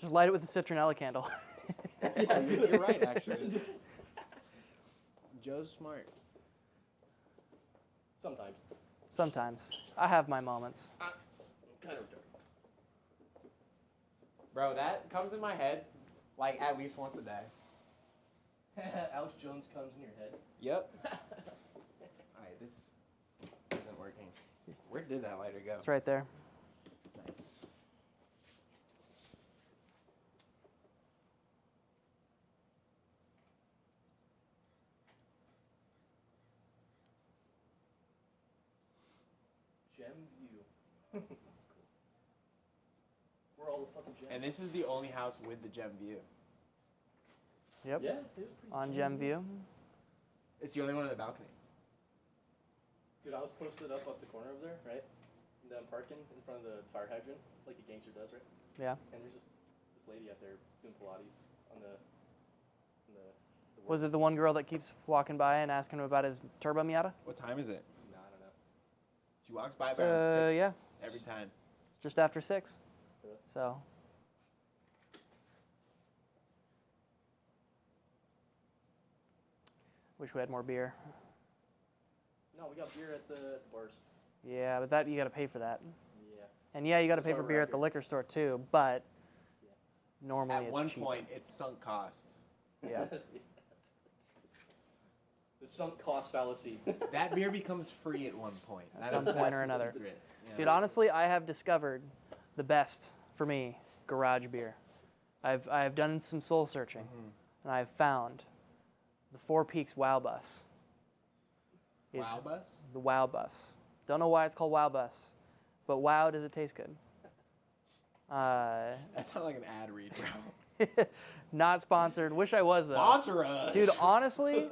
Just light it with a citronella candle. Yeah, you're right, actually. Joe's smart. Sometimes. Sometimes. I have my moments. Kind of dark. Bro, that comes in my head like at least once a day. Alex Jones comes in your head. Yep. Alright, this isn't working. Where did that lighter go? It's right there. Nice. Gem view. We're all the fucking gems. And this is the only house with the gem view. Yep. Yeah, it is pretty On Gem View. It's the only one on the balcony. Dude, I was posted up the corner over there, right? And I'm parking in front of the fire hydrant, like a gangster does, right? Yeah. And there's this lady out there doing Pilates on the Was it the one girl that keeps walking by and asking him about his turbo Miata? What time is it? No, I don't know. She walks by around 6 yeah. every time. Just after 6. Really? So. Wish we had more beer. No, we got beer at the bars. Yeah, but that you got to pay for that. Yeah. And yeah, you got to That's pay why for we're beer out at the here. liquor store too. But Yeah. normally At it's one cheaper. point, it's sunk cost. Yeah. The sunk cost fallacy. That beer becomes free at one point. At some point that's or the another. secret. Yeah. Dude, honestly, I have discovered the best for me garage beer. I've done some soul searching, and I've found the Four Peaks Wow Bus. Is Wow Bus? The Wow Bus. Don't know why it's called Wow Bus, but wow, does it taste good? That sounds like an ad read, bro. Not sponsored. Wish I was though. Sponsor us. Dude, honestly,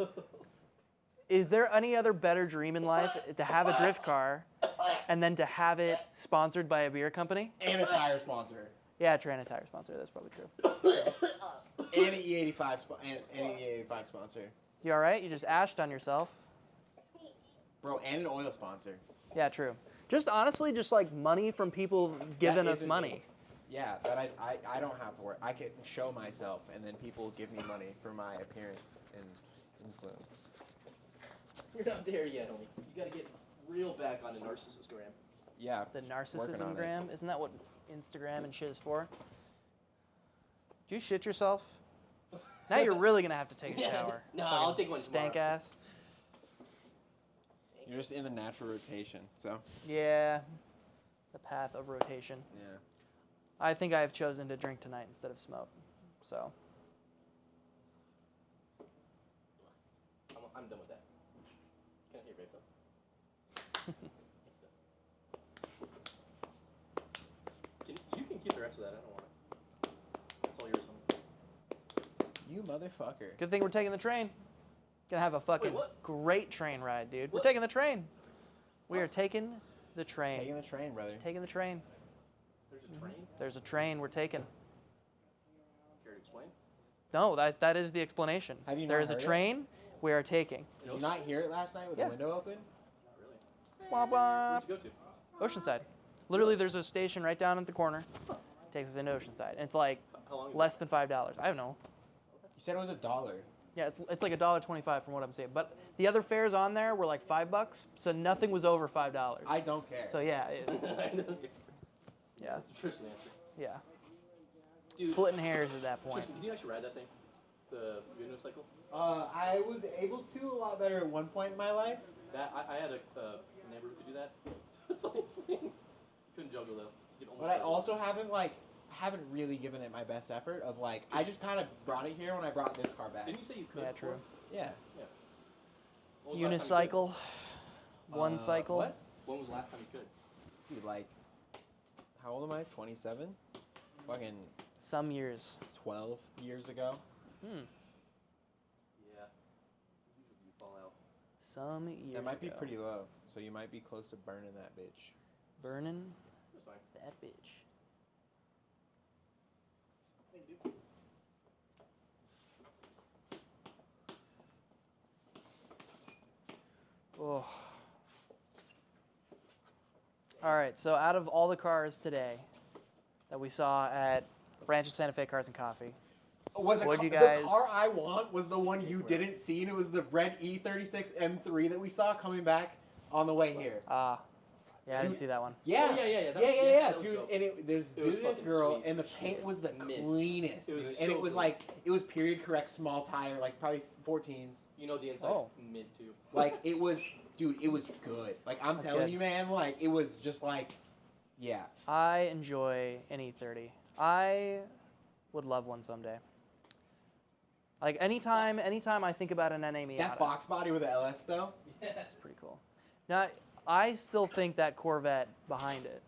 is there any other better dream in life to have a drift car and then to have it sponsored by a beer company? And a tire sponsor. Yeah, Trana Tire sponsor. That's probably true. And an E85 sponsor. You all right? You just ashed on yourself. Bro, and an oil sponsor. Yeah, true. Just honestly, just like money from people giving That us isn't money. me. Yeah, that I don't have to work. I can show myself, and then people give me money for my appearance and influence. You're not there yet, homie. You gotta get real back on the narcissist gram. Yeah. The working narcissism on it. gram. Isn't that what Instagram and shit is for? Do you shit yourself? Now you're really gonna have to take a shower. No, Fucking I'll take one stank tomorrow. ass. You're just in the natural rotation, so. Yeah. The path of rotation. Yeah. I think I have chosen to drink tonight instead of smoke. So. I'm done with that. Can I hear vape though? You can keep the rest of that. I don't want it. That's all yours, homie. You motherfucker. Good thing we're taking the train. Gonna have a fucking what? great train ride, dude. We're What? taking the train. We are taking the train. Taking the train, brother. Taking the train. There's a train. There's a train we're taking. Care to explain? No, that is the explanation. Have you There not is a heard it? train we are taking. Did you not hear it last night with Yeah. the window open? Not really. Wah, wah. Where'd you go to? Oceanside. Literally, there's a station right down at the corner. Takes us into Oceanside. And it's like How long? less than $5. I don't know. You said it was $1. Yeah, it's like $1.25 from what I'm saying. But the other fares on there were like $5, so nothing was over $5. I don't care. So yeah, yeah, That's a Tristan answer. yeah. Dude, Splitting hairs at that point. Tristan, did you actually ride that thing? The unicycle? I was able to a lot better at one point in my life. That I had a neighbor who could do that. Funniest thing. Couldn't juggle though. You could almost But I juggle. also haven't really given it my best effort of like, I just kind of brought it here when I brought this car back. Didn't you say you could? Yeah, before? true. Yeah. Yeah. When was the last time you Unicycle, one cycle. What? could? When was the last time you could? Dude, like, how old am I? 27? Fucking Some years. 12 years ago. Yeah. You fall out. Some years. That might be ago. pretty low. So you might be close to burning that bitch. Burning That's fine. that bitch. Thank you. Oh. All right. So out of all the cars today that we saw at Rancho Santa Fe Cars and Coffee. Was What'd you the guys- car I want was the one you didn't see, and it was the red E36 M3 that we saw coming back on the way here. Yeah, I didn't Dude. see that one. Yeah, Oh, yeah. yeah, That was dude. dope. And there's It was dude and this fucking girl, sweet. and the Shit. paint was the Mint. cleanest, It was dude. And so it was good. like it was period correct, small tire, like probably 14s. You know the inside's Oh. mint too. Like it was, dude. It was good. Like I'm That's telling good. you, man. Like it was just like, yeah. I enjoy an E30. I would love one someday. Like anytime I think about an NA That box body with the LS though. it's pretty cool. Now, I still think that Corvette behind it.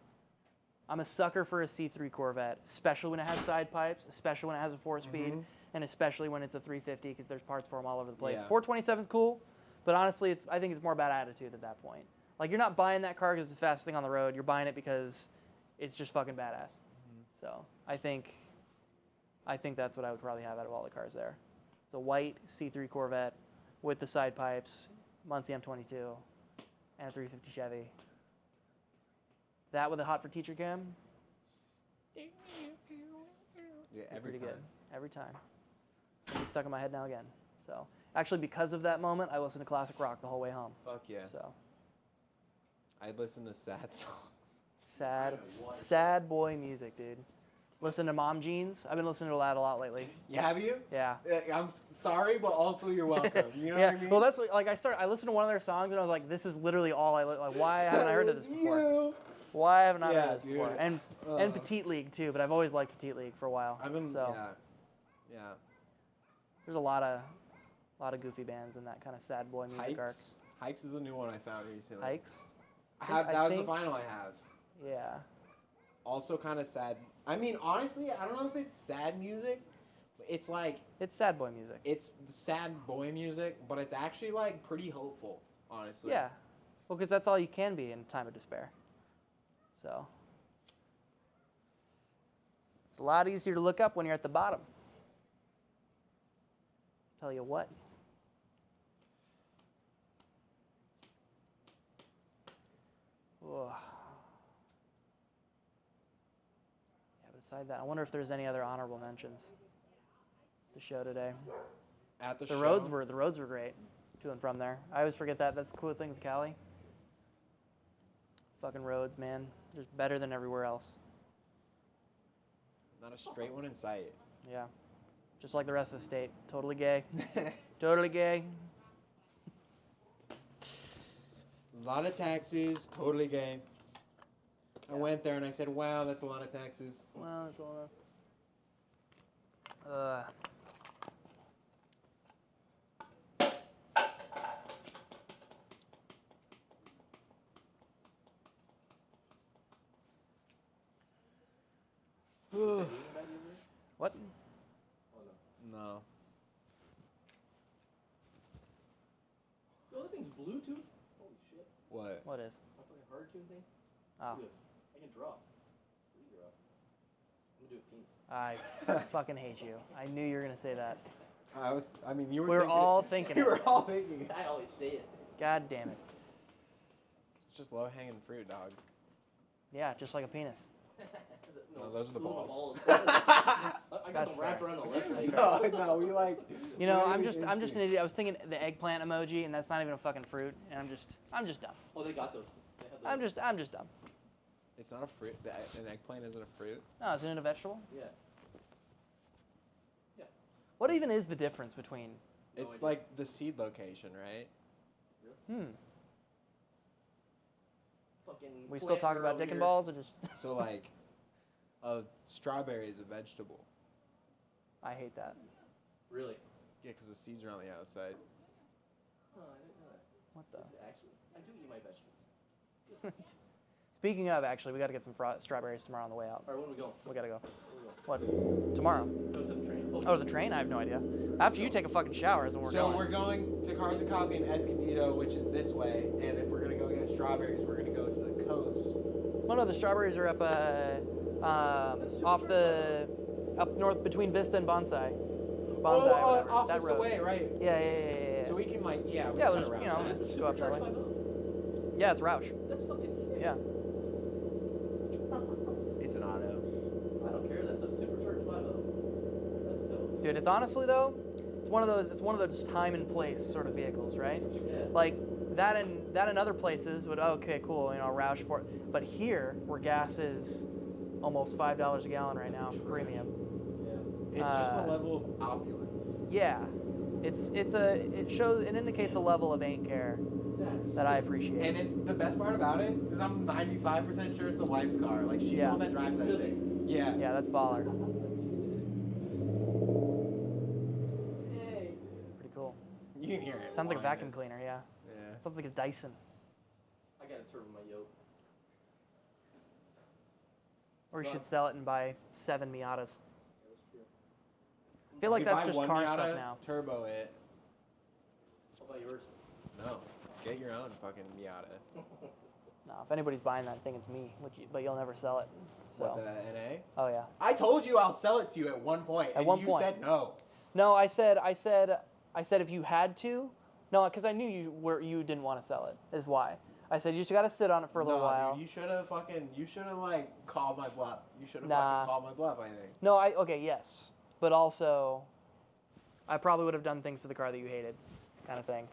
I'm a sucker for a C3 Corvette, especially when it has side pipes, especially when it has a 4-speed, and especially when it's a 350 because there's parts for them all over the place. Yeah. 427 is cool, but honestly, I think it's more about attitude at that point. Like you're not buying that car because it's the fastest thing on the road. You're buying it because it's just fucking badass. So I think that's what I would probably have out of all the cars there. It's a white C3 Corvette with the side pipes, Muncie M22, and a 350 Chevy. That with a Hot for Teacher cam, Yeah, every pretty time. good. Every time. It's gonna be stuck in my head now again. So actually, because of that moment, I listened to classic rock the whole way home. Fuck yeah. So I listen to sad songs. sad boy music, dude. Listen to Mom Jeans. I've been listening to that a lot lately. Yeah, have you? Yeah. I'm sorry, but also you're welcome. You know Yeah. what I mean? Well, that's like I listened to one of their songs and I was like, this is literally all like. Why haven't I heard of this before? You. Why haven't I Yeah, heard of this before? dude. And Petite League too, but I've always liked Petite League for a while. I've been so yeah. there's a lot of goofy bands in that kind of sad boy music arc. Hikes is a new one I found recently. Hikes. That was the vinyl I have. Yeah. Also kind of sad. I mean, honestly, I don't know if it's sad music. But it's like It's sad boy music. it's sad boy music, but it's actually like pretty hopeful, honestly. Yeah. Well, because that's all you can be in a time of despair. So it's a lot easier to look up when you're at the bottom. Tell you what. Ugh. Yeah, beside that, I wonder if there's any other honorable mentions. The show today. At the The show. roads were great to and from there. I always forget that. That's the cool thing with Cali. Fucking roads, man. Just better than everywhere else. Not a straight one in sight. Yeah. Just like the rest of the state. Totally gay. Totally gay. A lot of taxes, totally gay. I went there and I said, wow, that's a lot of taxes. Well, that's all What? Oh no. No. Yo, that thing's Bluetooth. Holy shit. What? What is? That fucking hard tune thing. Oh. Look at this. I can draw. What do you draw? I'm gonna do a penis. I fucking hate you. I knew you were going to say that. I mean, you were We were thinking all it. thinking We it. were all thinking it. I always say it. God damn it. It's just low-hanging fruit, dog. Yeah, just like a penis. No, those are the balls. I got That's them wrapped fair. around the left leg. No, we like. You know, we're I'm really just an fancy. idiot. I was thinking the eggplant emoji, and that's not even a fucking fruit. And I'm just dumb. Oh, they got those. They have those. I'm just dumb. It's not a fruit. An eggplant isn't a fruit. No, isn't it a vegetable? Yeah. What even is the difference between? No It's idea. like the seed location, right? Fucking We still plant talking your about own dick and here. balls, or just? So like, a strawberry is a vegetable. I hate that. Really? Yeah, because the seeds are on the outside. Oh, I didn't know that. What the? Actually, I do eat my vegetables. Speaking of, actually, we got to get some strawberries tomorrow on the way out. All right, when we go? We gotta go. When we go? What? Tomorrow? Go to the train. Oh, the train? I have no idea. After you take a fucking shower is when we're So going. we're going to Cars and Coffee in Escondido, which is this way. And if we're gonna go get strawberries, we're gonna go to the coast. Well, no, the strawberries are up up north between Vista and Bonsai. Bonsai, Oh, whatever, off that this road. way, right? Yeah. So we can like, yeah. We Yeah, can we'll just, cut you around know, that. That's a go up that way. Supercharged 5.0. Yeah, it's Roush. That's fucking sick. Yeah. It's an auto. I don't care. That's a supercharged 5.0. Dude, it's honestly though, it's one of those time and place sort of vehicles, right? Yeah. Like that in other places would okay, cool, you know, Roush for it. But here, where gas is almost $5 a gallon right now for premium. Yeah. It's just a level of opulence. Yeah, it indicates a level of ain't care that I appreciate. And it's the best part about it is I'm 95% sure it's the wife's car. Like she's the one that drives that thing. Yeah. Yeah, that's baller. Pretty cool. You can hear it. Sounds like a vacuum whining. cleaner, yeah. Yeah. Sounds like a Dyson. I got a turbo in my yoke. Or you should sell it and buy 7 Miatas. Yeah, that's true. I feel like You that's buy just one car Miata, stuff now. Turbo it. What about yours? No. Get your own fucking Miata. No, if anybody's buying that thing, it's me. But you'll never sell it. So. What, the NA? Oh yeah. I told you I'll sell it to you at one point. At one you point. said no. No, I said if you had to. No, because I knew you didn't want to sell it. Is why. I said you just got to sit on it for a little while. Dude, you should have like called my bluff. You should have Nah. fucking called my bluff, I think. No, okay, yes. But also, I probably would have done things to the car that you hated, kind of thing.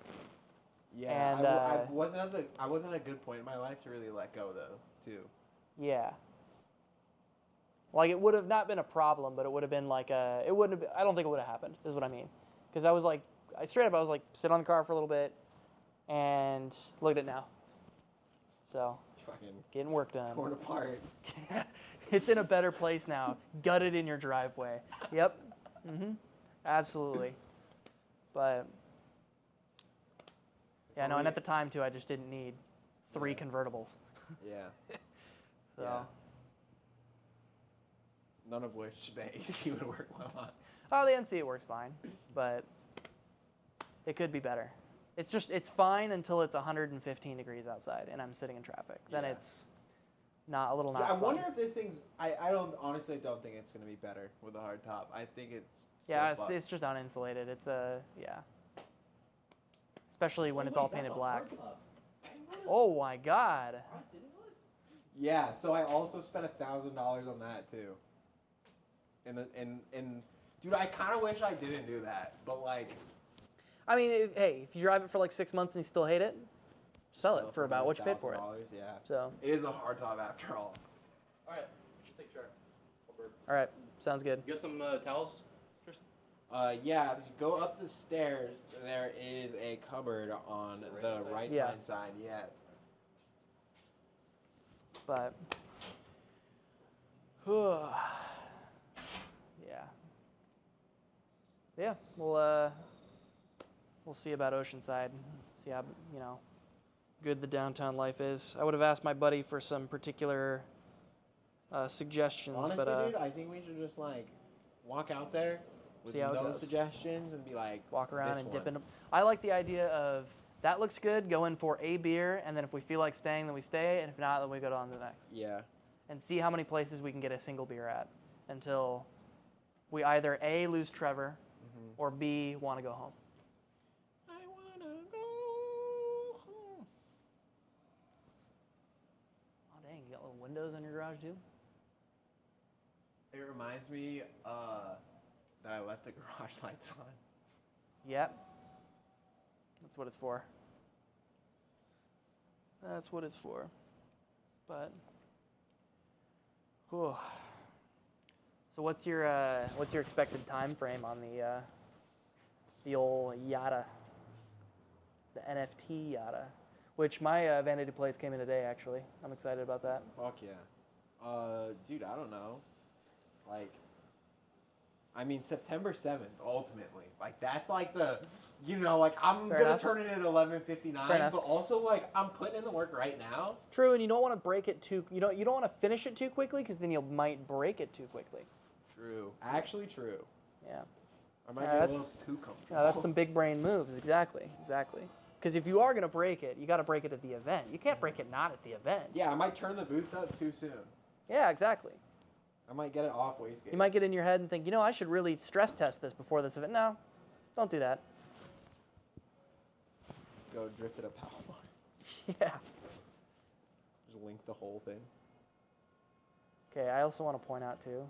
Yeah, And, I wasn't at a good point in my life to really let go though, too. Yeah. Like it would have not been a problem, but it would have been like I don't think it would have happened, is what I mean. Because I was like, I was like, sit on the car for a little bit, and look at it now. So, Fucking getting work done. torn apart. It's in a better place now. Gutted in your driveway. Yep. Absolutely. But yeah, no, and at the time too, I just didn't need 3 convertibles. Yeah. So Yeah. None of which the AC would work well on. oh, the NC it works fine, but it could be better. It's fine until it's 115 degrees outside and I'm sitting in traffic. Then Yeah. it's not a little not I fun. wonder if this thing's. I honestly don't think it's gonna be better with a hard top. I think it's. Yeah, still it's just uninsulated. It's yeah. Especially when it's all painted black. Oh my God. Yeah, so I also spent $1,000 on that too. And dude, I kind of wish I didn't do that, but like. I mean, if you drive it for like 6 months and you still hate it, sell it for about what you paid for it. Yeah. So. It is a hard top after all. All right, should take a shower. All right, sounds good. You got some towels, Tristan? Yeah, if you go up the stairs, there is a cupboard on the right Yeah. hand side. Yeah. But. Yeah. Yeah, we'll see about Oceanside. See how good the downtown life is. I would have asked my buddy for some particular suggestions, Honestly, but dude, I think we should just like walk out there with See how it no goes. suggestions and be like, walk around this and one. dip into. I like the idea of that looks good. Go in for a beer, and then if we feel like staying, then we stay, and if not, then we go on to the next. Yeah. And see how many places we can get a single beer at until we either A, lose Trevor, or B, want to go home. I wanna go home. Oh dang, you got little windows on your garage too? It reminds me that I left the garage lights on. Yep. That's what it's for. That's what it's for. But whew. So what's your expected time frame on the old Yata, the NFTYATA, which my vanity plates came in today actually. I'm excited about that. Fuck yeah. Dude, I don't know. Like, I mean, September 7th, ultimately. Like, that's like the, like, I'm Fair gonna enough. turn it in at Fair 11:59, enough. but also, like, I'm putting in the work right now. True, and you don't want to break it too. You don't want to finish it too quickly because then you might break it too quickly. True. Actually true. Yeah. I might Yeah, be a that's- little too comfortable. Yeah, that's some big brain moves. Exactly. Because if you are gonna break it, you got to break it at the event. You can't break it not at the event. Yeah, I might turn the boost up too soon. Yeah, exactly. I might get it off wastegate. You might get in your head and think, I should really stress test this before this event. No, don't do that. Go drift it up power line. Yeah. Just link the whole thing. Okay. I also want to point out too.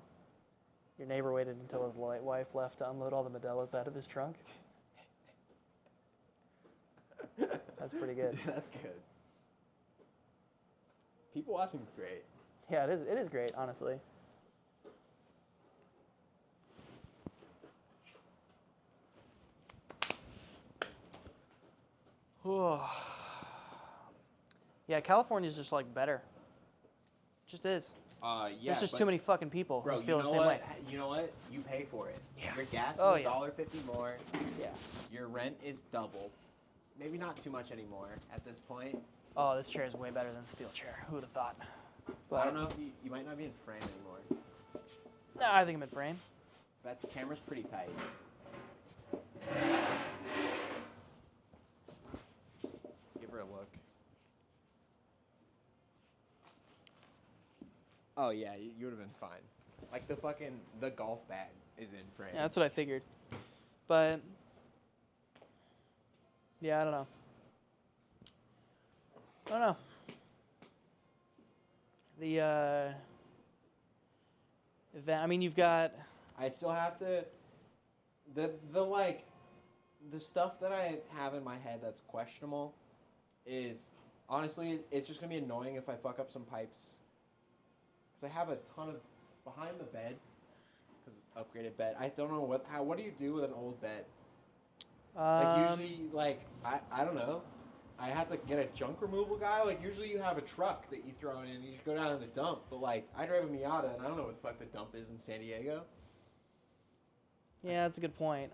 Your neighbor waited until his wife left to unload all the Modelo's out of his trunk. That's pretty good. That's good. People watching is great. Yeah, it is great, honestly. Yeah, California's just like better. Just is. Yeah. There's just too many fucking people Bro, who feel you know the same what? way. You know what? You pay for it. Yeah. Your gas is Oh, yeah. $1.50 more. Yeah. Your rent is double. Maybe not too much anymore at this point. Oh, this chair is way better than the steel chair. Who would have thought? But I don't know if you might not be in frame anymore. No, I think I'm in frame. That camera's pretty tight. Let's give her a look. Oh yeah, you would have been fine. Like the golf bag is in frame. Yeah, that's what I figured. But yeah, I don't know. The event. I mean, you've got. I still have to. The stuff that I have in my head that's questionable is honestly it's just gonna be annoying if I fuck up some pipes. Cause I have a ton of behind the bed. Cause it's upgraded bed. I don't know what do you do with an old bed? Like usually I don't know. I have to get a junk removal guy. Like usually you have a truck that you throw in and you just go down to the dump. But like I drive a Miata and I don't know what the fuck the dump is in San Diego. Yeah, that's a good point.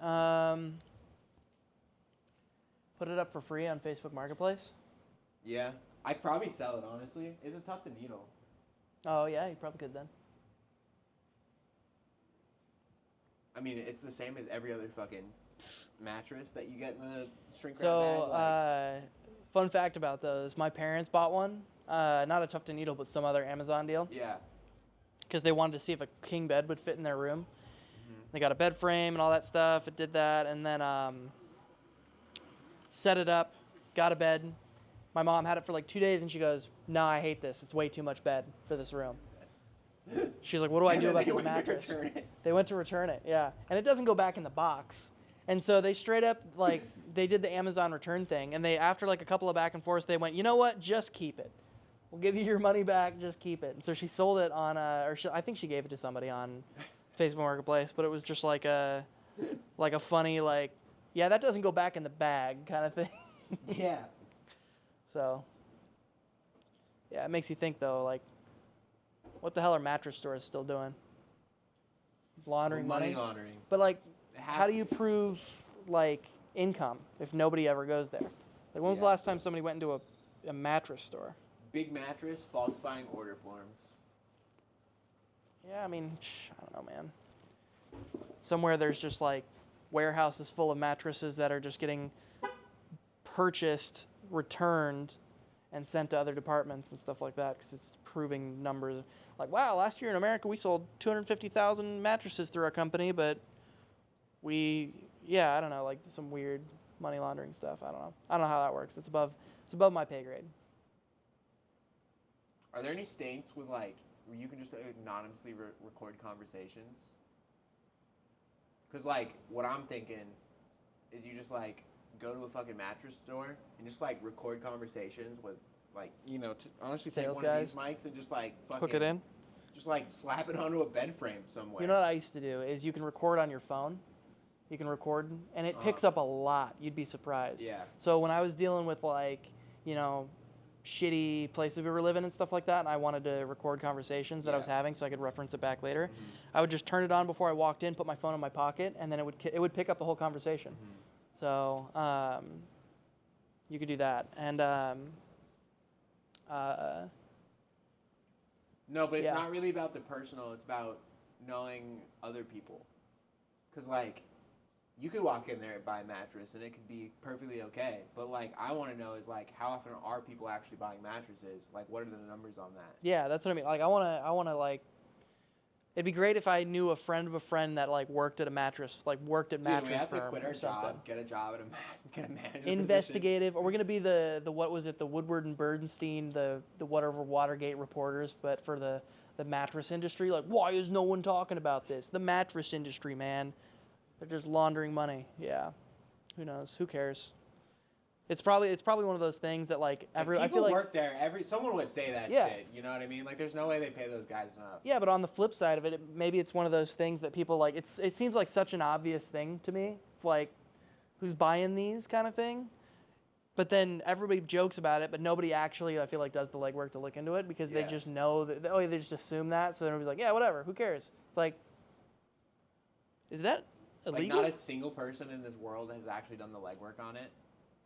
Put it up for free on Facebook Marketplace. Yeah. I'd probably sell it honestly. It's a tough to needle. Oh yeah, you probably could then. I mean, it's the same as every other fucking mattress that you get in the shrink wrap bag. Fun fact about those: my parents bought one, not a Tough to Needle, but some other Amazon deal. Yeah. Because they wanted to see if a king bed would fit in their room. Mm-hmm. They got a bed frame and all that stuff. It did that, and then set it up, got a bed. My mom had it for like 2 days, and she goes, "No, I hate this. It's way too much bed for this room." She's like, "What do I do about this mattress?" They went to return it, yeah. And it doesn't go back in the box. And so they straight up, like, they did the Amazon return thing. And they, after like a couple of back and forths, they went, "You know what? Just keep it. We'll give you your money back. Just keep it." And so she sold it on, I think she gave it to somebody on Facebook Marketplace. But it was just like a funny, like, yeah, that doesn't go back in the bag kind of thing. Yeah. So, yeah, it makes you think, though, like, what the hell are mattress stores still doing? Laundering money? Money laundering. But, like, how do you prove, like, income if nobody ever goes there? Like, when was the last time somebody went into a mattress store? Big mattress falsifying order forms. Yeah, I mean, I don't know, man. Somewhere there's just, like, warehouses full of mattresses that are just getting purchased, returned, and sent to other departments and stuff like that because it's proving numbers. Like, wow, last year in America we sold 250,000 mattresses through our company, but I don't know, like some weird money laundering stuff. I don't know how that works. It's above my pay grade. Are there any states with like where you can just anonymously record conversations? Because like what I'm thinking is you just like go to a fucking mattress store and just like record conversations with like honestly take Sales one guys. of these mics and just like fucking Hook it in. just like slap it onto a bed frame somewhere. You know what I used to do is you can record on your phone. You can record, and it picks up a lot. You'd be surprised. Yeah. So when I was dealing with like, shitty places we were living and stuff like that, and I wanted to record conversations that I was having so I could reference it back later, I would just turn it on before I walked in, put my phone in my pocket, and then it would pick up the whole conversation. So you could do that. And no, but it's not really about the personal. It's about knowing other people. Because, like, you could walk in there and buy a mattress, and it could be perfectly okay. But, like, I want to know is, like, how often are people actually buying mattresses? Like, what are the numbers on that? Yeah, that's what I mean. Like, I want to, like, it'd be great if I knew a friend of a friend that, like, worked at a mattress, worked at mattress we have firm to quit our or something. job, get a job at get a manager Investigative, or we're gonna be the what was it, the Woodward and Bernstein, the whatever Watergate reporters, but for the the mattress industry. Like, why is no one talking about this? The mattress industry, man. They're just laundering money. Yeah. Who knows? Who cares? It's probably one of those things that like If I people feel like work there, someone would say that Yeah. shit. You know what I mean? Like, there's no way they pay those guys enough. yeah, but on the flip side of it, maybe it's one of those things that people like. It seems like such an obvious thing to me, like who's buying these kind of thing. But then everybody jokes about it, but nobody actually, I feel like, does the legwork to look into it because they Yeah. just know that they just assume that. So everybody's like, yeah, whatever, who cares? It's like, is that Like, illegal? not a single person in this world has actually done the legwork on it.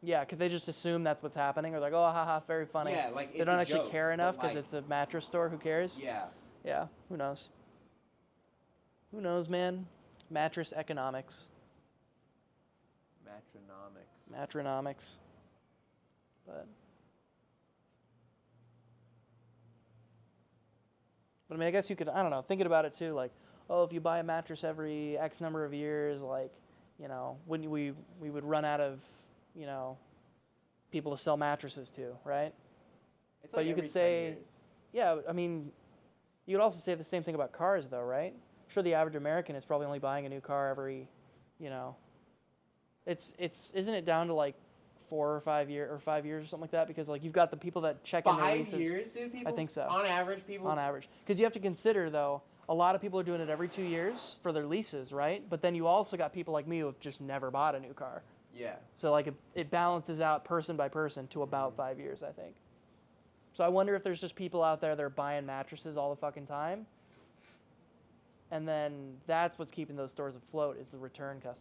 Yeah, because they just assume that's what's happening. Or like, oh, haha, very funny. Yeah, like, They it's don't a actually joke, care but, enough because like- it's a mattress store. Who cares? Yeah. Yeah, who knows? Who knows, man? Mattress economics. Matronomics. But I mean, I guess you could, I don't know, thinking about it too, like, oh, if you buy a mattress every X number of years, like, you know, when we would run out of, you know, people to sell mattresses to, right? It's But like you every could 10 say- years. Yeah, I mean, you could also say the same thing about cars, though, right? Sure, the average American is probably only buying a new car every, you know, isn't it down to like 4 or 5 years or 5 years or something like that? Because like you've got the people that check in their 5 leases years, dude, people? think so. On average, people? on average. Because you have to consider though, a lot of people are doing it every 2 years for their leases, right? But then you also got people like me who have just never bought a new car. Yeah. So like it balances out person by person to about 5 years, I think. So I wonder if there's just people out there that are buying mattresses all the fucking time. And then that's what's keeping those stores afloat is the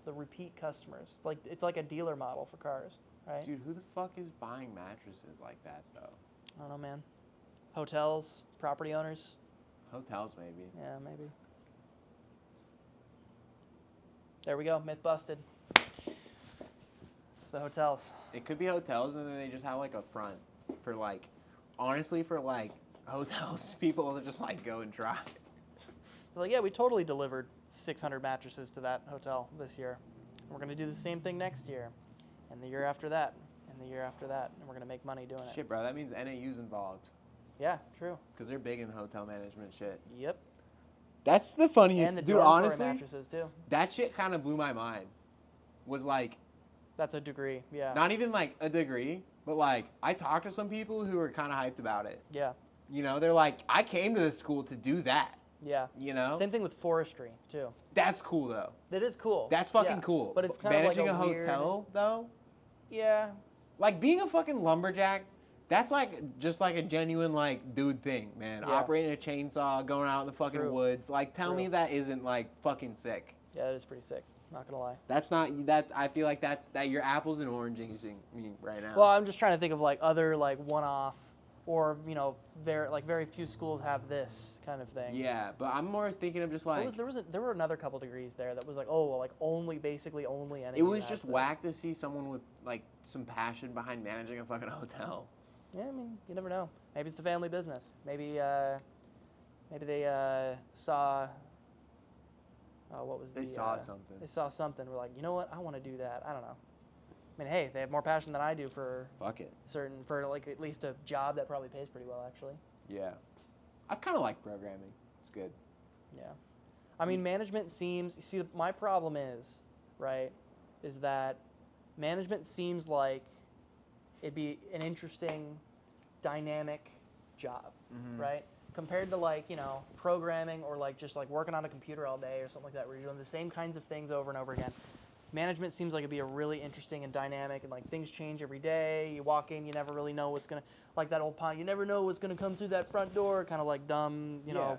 the repeat customers. It's like a dealer model for cars, right? Dude, who the fuck is buying mattresses like that, though? I don't know, man. Hotels, property owners. Hotels, maybe. Yeah, maybe. There we go. Myth busted. It's the hotels. It could be hotels, and then they just have, like, a front for, like, honestly, for, like, hotels, people to just, like, go and try. They're like, yeah, we totally delivered 600 mattresses to that hotel this year. We're going to do the same thing next year, and the year after that, and the year after that, and we're going to make money doing it. Shit, bro, that means NAU's involved. Yeah, true. Because they're big in hotel management shit. Yep. That's the funniest. And the dude, dormitory honestly, mattresses, too. that shit kind of blew my mind. Was like, That's a degree, yeah. not even like a degree, but like, I talked to some people who were kind of hyped about it. Yeah, You know, they're like, I came to this school to do that. yeah. You know? Same thing with forestry, too. That's cool, though. That is cool. That's fucking Yeah. cool. But it's kind Managing of like a weird... hotel, though, Yeah. like being a fucking lumberjack, that's like just like a genuine like dude thing, man. Yeah. Operating a chainsaw, going out in the fucking True. woods. Like, tell True. me that isn't like fucking sick. Yeah, that is pretty sick. Not going to lie. That's not that. I feel like that you're apples and oranges me right now. Well, I'm just trying to think of like other like one-off or, you know, very few schools have this kind of thing. yeah, but I'm more thinking of just like There were another couple degrees there that was like, oh, well, like basically only NAU it was has just this. whack to see someone with like some passion behind managing a fucking hotel. Yeah, I mean, you never know. Maybe it's the family business. Maybe they saw. What was They the? saw something. They saw something. We're like, you know what? I want to do that. I don't know. I mean, hey, they have more passion than I do for Fuck it. for like at least a job that probably pays pretty well, actually. Yeah, I kind of like programming. It's good. Yeah. I mean, management seems. See, my problem is, right, is that management seems like it'd be an interesting, dynamic job, right? Compared to like, you know, programming or like just like working on a computer all day or something like that, where you're doing the same kinds of things over and over again. Management seems like it'd be a really interesting and dynamic, and like things change every day. You walk in, you never really know what's gonna, like that old pond, you never know what's gonna come through that front door, kind of like dumb, you know.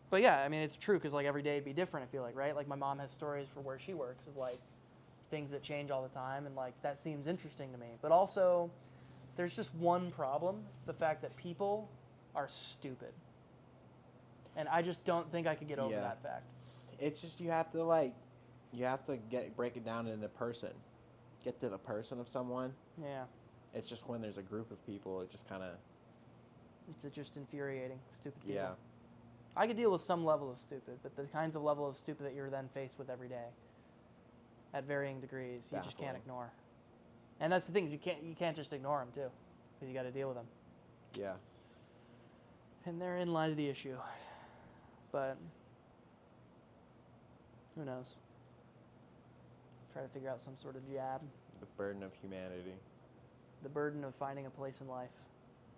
But yeah, I mean, it's true because like every day it'd be different, I feel like, right? Like my mom has stories for where she works of like things that change all the time, and like that seems interesting to me. But also, there's just one problem. It's the fact that people are stupid. And I just don't think I could get over Yeah. that fact. It's just you have to break it down into person, get to the person of someone. Yeah. It's just when there's a group of people, it just kind of It's just infuriating. Stupid people. yeah. I could deal with some level of stupid, but the kinds of level of stupid that you're then faced with every day at varying degrees, you just can't Baffling. ignore. And that's the thing, is you can't just ignore them too, because you got to deal with them. Yeah. And therein lies the issue. But who knows? Try to figure out some sort of jab. The burden of humanity. The burden of finding a place in life.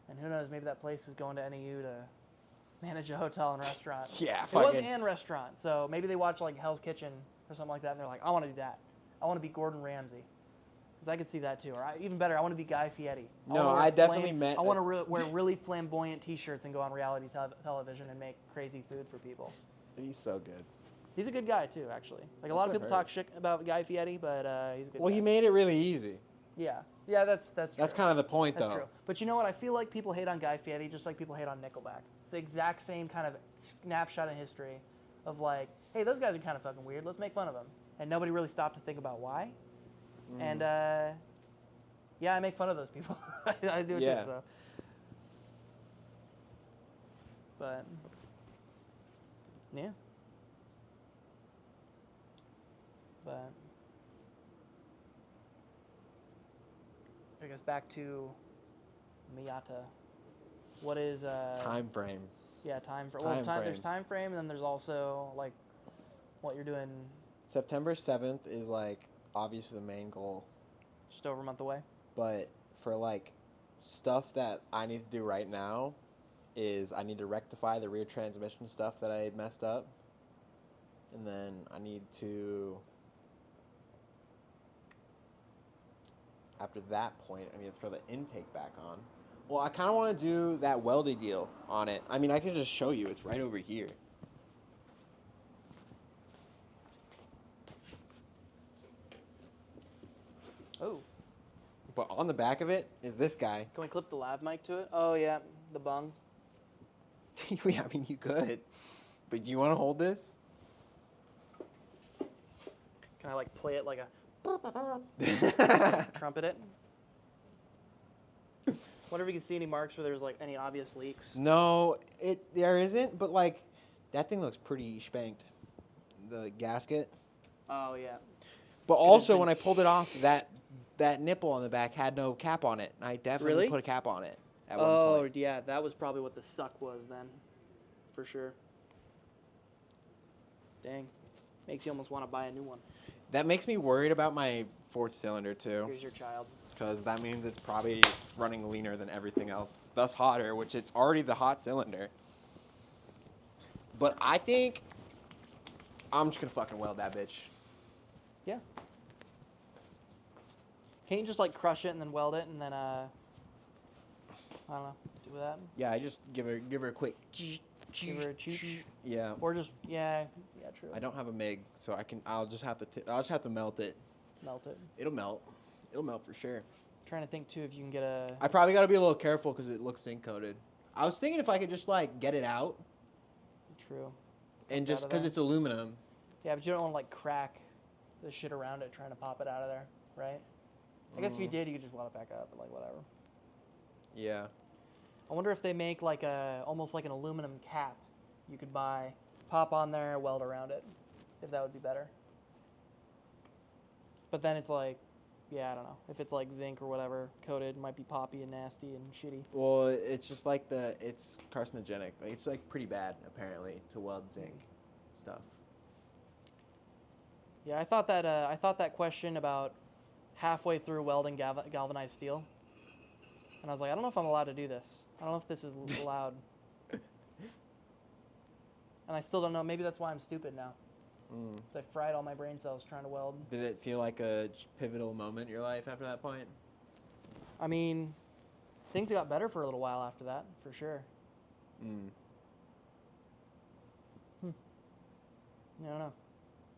And who knows, maybe that place is going to NEU to manage a hotel and restaurant. Yeah, It was fucking. and restaurant, so maybe they watch like Hell's Kitchen or something like that, and they're like, I want to do that. I want to be Gordon Ramsay. Because I could see that too. Or even better, I want to be Guy Fieri. No, I definitely met. I want to wear really flamboyant T-shirts and go on reality television and make crazy food for people. He's so good. He's a good guy too, actually. Like a That's lot of what people I've talk shit about Guy Fieri, but he's a good Well, guy. he made it really easy. Yeah, that's true. That's kind of the point, That's though. true. But you know what? I feel like people hate on Guy Fieri just like people hate on Nickelback. It's the exact same kind of snapshot in history of like, hey, those guys are kind of fucking weird. Let's make fun of them. And nobody really stopped to think about why. And yeah, I make fun of those people. I do it Yeah. too. So, but yeah, but I guess back to NFTYATA. What is Time frame. Yeah, time frame. Time There's frame. time frame, and then there's also like what you're doing September 7th is like obviously the main goal, just over a month away. but for like stuff that I need to do right now is I need to rectify the rear transmission stuff that I had messed up, and then I need to. After that point, I need to throw the intake back on. Well, I kind of want to do that welding deal on it. I mean, I can just show you. It's right over here. Oh, But on the back of it is this guy. can we clip the lav mic to it? Oh yeah, the bung. Yeah, I mean, you could. But do you want to hold this? Can I like play it like a trumpet it? Wonder if you can see any marks where there's like any obvious leaks. No, there isn't, but like that thing looks pretty spanked. The gasket. Oh yeah. But Could've also been- when I pulled it off, that nipple on the back had no cap on it. I definitely Really? put a cap on it at one Oh point. yeah, that was probably what the suck was then, for sure. Dang, makes you almost want to buy a new one. That makes me worried about my fourth cylinder too, Here's your child. because that means it's probably running leaner than everything else, thus hotter, which it's already the hot cylinder. But I think I'm just gonna fucking weld that bitch. Yeah. Can't you just like crush it and then weld it and then I don't know, do that? Yeah, I just give her a quick. Give her a cheech. Yeah. Or just yeah, true. I don't have a MIG, so I'll just have to melt it. Melt it. It'll melt. It'll melt for sure. Trying to think too if you can get a. I probably got to be a little careful because it looks zinc coated. I was thinking if I could just like get it out True. and Comes just out of because there. it's aluminum. Yeah, but you don't want to like crack the shit around it trying to pop it out of there, right? I guess if you did, you could just weld it back up, but like whatever. Yeah. I wonder if they make like almost like an aluminum cap you could buy, pop on there, weld around it, if that would be better. But then it's like, yeah, I don't know. If it's like zinc or whatever coated, it might be poppy and nasty and shitty. Well, it's just like it's carcinogenic. Like, it's like pretty bad apparently to weld zinc stuff. Yeah, I thought that question about halfway through welding galvanized steel, and I was like, I don't know if I'm allowed to do this. I don't know if this is allowed. And I still don't know. Maybe that's why I'm stupid now. 'Cause I fried all my brain cells trying to weld. Did it feel like a pivotal moment in your life after that point? I mean, things got better for a little while after that, for sure. I don't know.